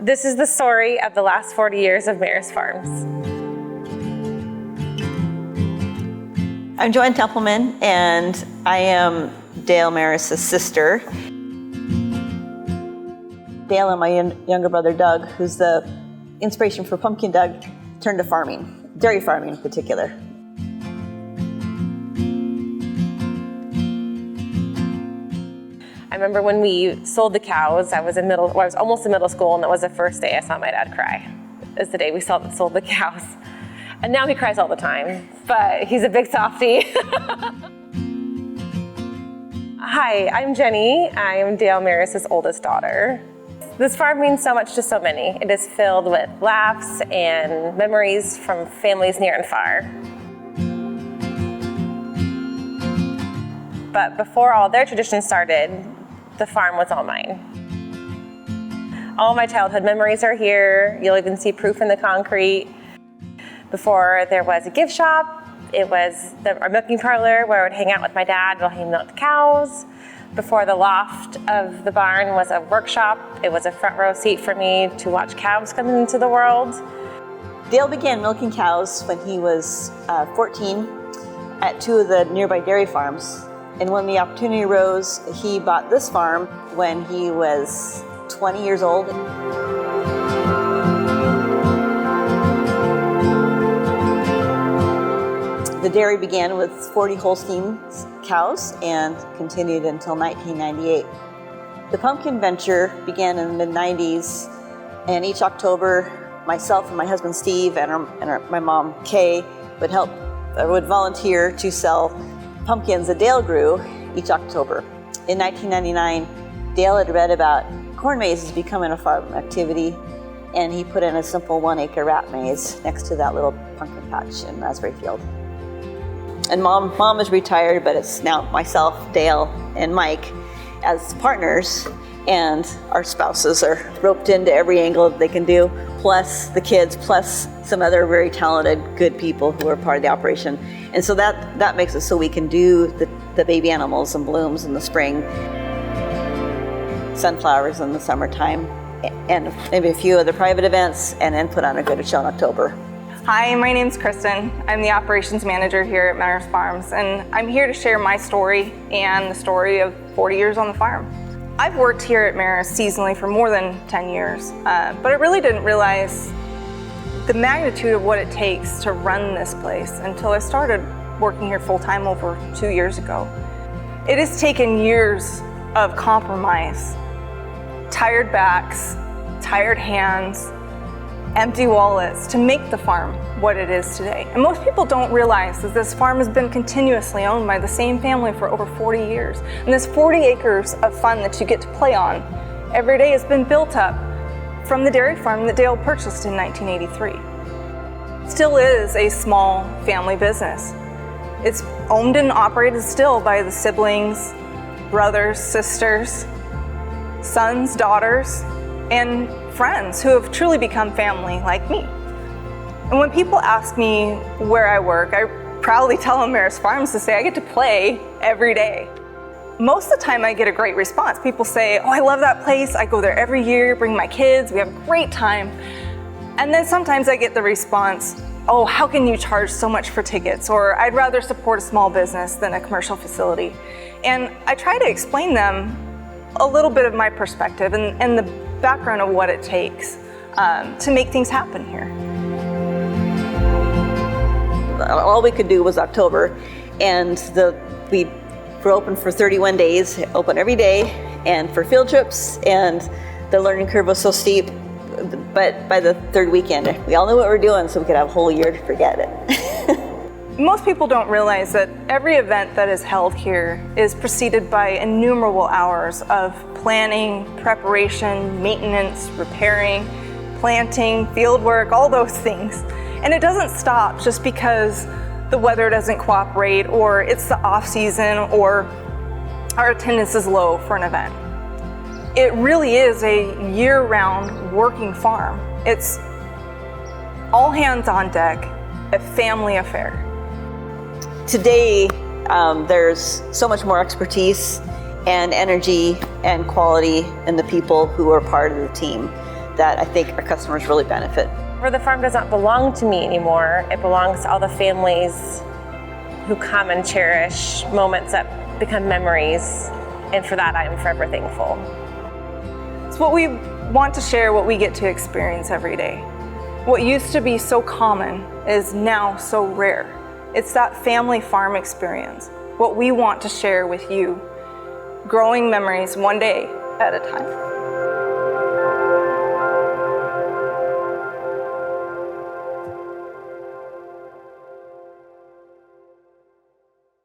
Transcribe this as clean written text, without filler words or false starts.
This is the story of the last 40 years of Maris Farms. I'm Joanne Templeman, and I am Dale Maris' sister. Dale and my younger brother Doug, who's the inspiration for Pumpkin Doug, turned to farming, dairy farming in particular. I remember when we sold the cows, I was almost in middle school, and that was the first day I saw my dad cry. It was the day we sold the cows. And now he cries all the time, but he's a big softie. Hi, I'm Jenny. I'm Dale Maris' oldest daughter. This farm means so much to so many. It is filled with laughs and memories from families near and far. But before all their traditions started, the farm was all mine. All my childhood memories are here. You'll even see proof in the concrete. Before there was a gift shop, it was our milking parlor where I would hang out with my dad while he milked cows. Before the loft of the barn was a workshop. It was a front row seat for me to watch calves come into the world. Dale began milking cows when he was 14 at two of the nearby dairy farms. And when the opportunity arose, he bought this farm when he was 20 years old. The dairy began with 40 Holstein cows and continued until 1998. The pumpkin venture began in the mid-90s, and each October, myself and my husband Steve and my mom Kay would volunteer to sell pumpkins that Dale grew each October. In 1999, Dale had read about corn mazes becoming a farm activity, and he put in a simple 1-acre rat maze next to that little pumpkin patch in Raspberry Field. And mom is retired, but it's now myself, Dale, and Mike as partners, and our spouses are roped into every angle that they can do, plus the kids, plus some other very talented, good people who are part of the operation. And so that makes it so we can do the baby animals and blooms in the spring, sunflowers in the summertime, and maybe a few other private events, and then put on a good show in October. Hi, my name's Kristen. I'm the operations manager here at Maris Farms, and I'm here to share my story and the story of 40 years on the farm. I've worked here at Maris seasonally for more than 10 years, but I really didn't realize the magnitude of what it takes to run this place until I started working here full-time over 2 years ago. It has taken years of compromise, tired backs, tired hands, empty wallets to make the farm what it is today. And most people don't realize that this farm has been continuously owned by the same family for over 40 years. And this 40 acres of fun that you get to play on every day has been built up from the dairy farm that Dale purchased in 1983. It still is a small family business. It's owned and operated still by the siblings, brothers, sisters, sons, daughters, and friends who have truly become family like me. And when people ask me where I work, I proudly tell them Maris Farms to say I get to play every day. Most of the time I get a great response. People say, oh, I love that place. I go there every year, bring my kids, we have a great time. And then sometimes I get the response, oh, how can you charge so much for tickets? Or I'd rather support a small business than a commercial facility. And I try to explain them a little bit of my perspective and the background of what it takes to make things happen here. All we could do was October, and we were open for 31 days, open every day, and for field trips, and the learning curve was so steep, but by the third weekend, we all knew what we were doing, so we could have a whole year to forget it. Most people don't realize that every event that is held here is preceded by innumerable hours of planning, preparation, maintenance, repairing, planting, field work, all those things. And it doesn't stop just because the weather doesn't cooperate, or it's the off season, or our attendance is low for an event. It really is a year-round working farm. It's all hands on deck, a family affair. Today, there's so much more expertise and energy and quality in the people who are part of the team that I think our customers really benefit. Where the farm does not belong to me anymore, it belongs to all the families who come and cherish moments that become memories. And for that, I am forever thankful. It's what we want to share, what we get to experience every day. What used to be so common is now so rare. It's that family farm experience, what we want to share with you, growing memories one day at a time.